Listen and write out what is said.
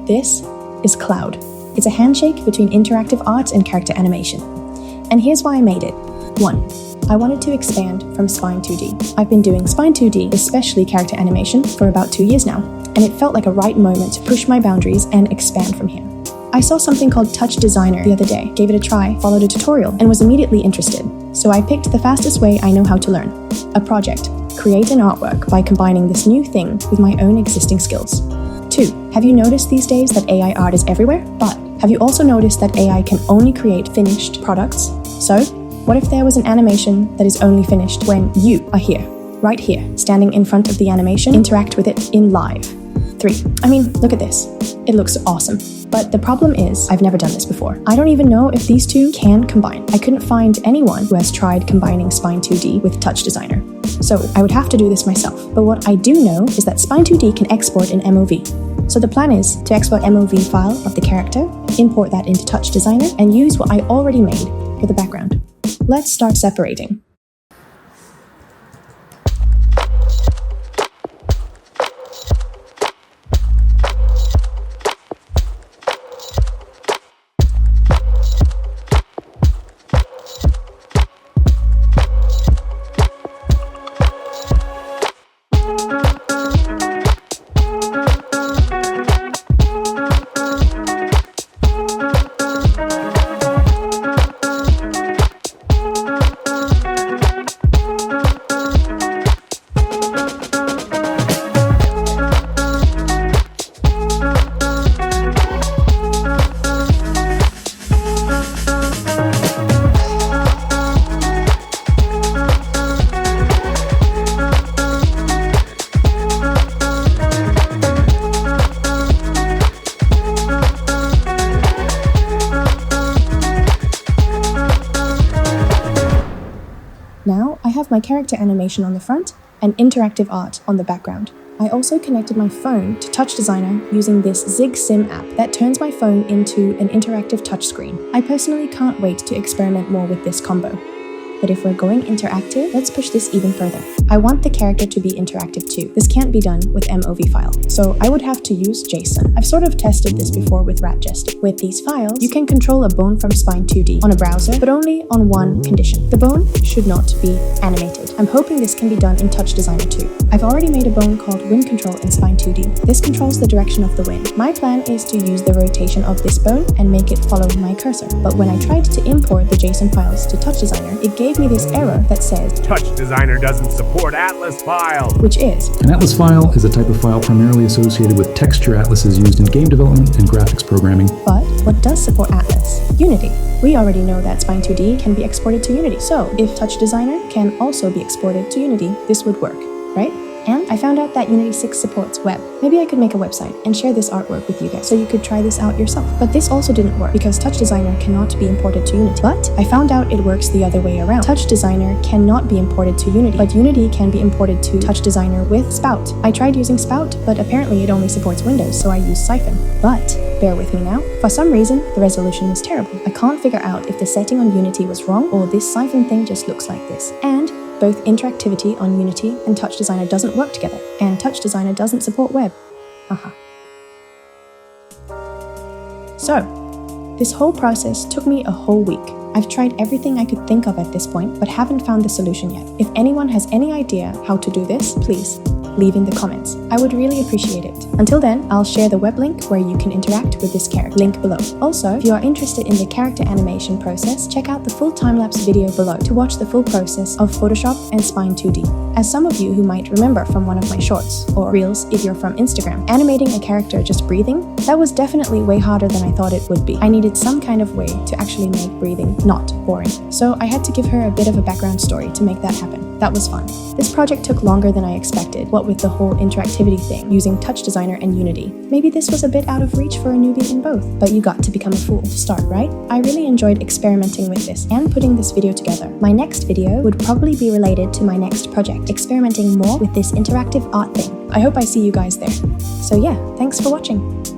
This is Cloud. It's a handshake between interactive art and character animation. And here's why I made it. 1. I wanted to expand from Spine 2D. I've been doing Spine 2D, especially character animation, for about 2 years now, and it felt like a right moment to push my boundaries and expand from here. I saw something called Touchdesigner the other day, gave it a try, followed a tutorial, and was immediately interested. So I picked the fastest way I know how to learn. A project. Create an artwork by combining this new thing with my own existing skills. 2. Have you noticed these days that AI art is everywhere? But have you also noticed that AI can only create finished products? So, what if there was an animation that is only finished when you are here, right here, standing in front of the animation, interact with it in live? 3. I mean, look at this. It looks awesome. But the problem is, I've never done this before. I don't even know if these two can combine. I couldn't find anyone who has tried combining Spine 2D with Touchdesigner. So I would have to do this myself. But what I do know is that Spine 2D can export in MOV. So the plan is to export MOV file of the character, import that into Touchdesigner, and use what I already made for the background. Let's start separating. Now, I have my character animation on the front and interactive art on the background. I also connected my phone to Touchdesigner using this ZigSim app that turns my phone into an interactive touchscreen. I personally can't wait to experiment more with this combo. But if we're going interactive, let's push this even further. I want the character to be interactive too. This can't be done with MOV file, so I would have to use JSON. I've sort of tested this before with Ratjest. With these files, you can control a bone from Spine 2D on a browser, but only on one condition. The bone should not be animated. I'm hoping this can be done in Touchdesigner too. I've already made a bone called Wind Control in Spine 2D. This controls the direction of the wind. My plan is to use the rotation of this bone and make it follow my cursor. But when I tried to import the JSON files to Touchdesigner, it gave me this error that says Touchdesigner doesn't support Atlas files, which is an Atlas file is a type of file primarily associated with texture atlases used in game development and graphics programming. But what does support Atlas? Unity. We already know that Spine 2D can be exported to Unity. So if Touchdesigner can also be exported to Unity, this would work, right? And I found out that Unity 6 supports web. Maybe I could make a website and share this artwork with you guys so you could try this out yourself. But this also didn't work because Touchdesigner cannot be imported to Unity. But I found out it works the other way around. Touchdesigner cannot be imported to Unity, but Unity can be imported to Touchdesigner with Spout. I tried using Spout, but apparently it only supports Windows, so I used Siphon. But bear with me now. For some reason, the resolution was terrible. I can't figure out if the setting on Unity was wrong or this Siphon thing just looks like this. And both interactivity on Unity and Touchdesigner doesn't work together, and Touchdesigner doesn't support web. So, this whole process took me a whole week. I've tried everything I could think of at this point, but haven't found the solution yet. If anyone has any idea how to do this, please leave in the comments. I would really appreciate it. Until then, I'll share the web link where you can interact with this character. Link below. Also, if you are interested in the character animation process, check out the full time-lapse video below to watch the full process of Photoshop and Spine 2D. As some of you who might remember from one of my shorts, or reels if you're from Instagram, animating a character just breathing, that was definitely way harder than I thought it would be. I needed some kind of way to actually make breathing not boring. So I had to give her a bit of a background story to make that happen. That was fun. This project took longer than I expected, what with the whole interactivity thing, using Touchdesigner and Unity. Maybe this was a bit out of reach for a newbie in both, but you got to become a fool to start, right? I really enjoyed experimenting with this and putting this video together. My next video would probably be related to my next project, experimenting more with this interactive art thing. I hope I see you guys there. So yeah, thanks for watching.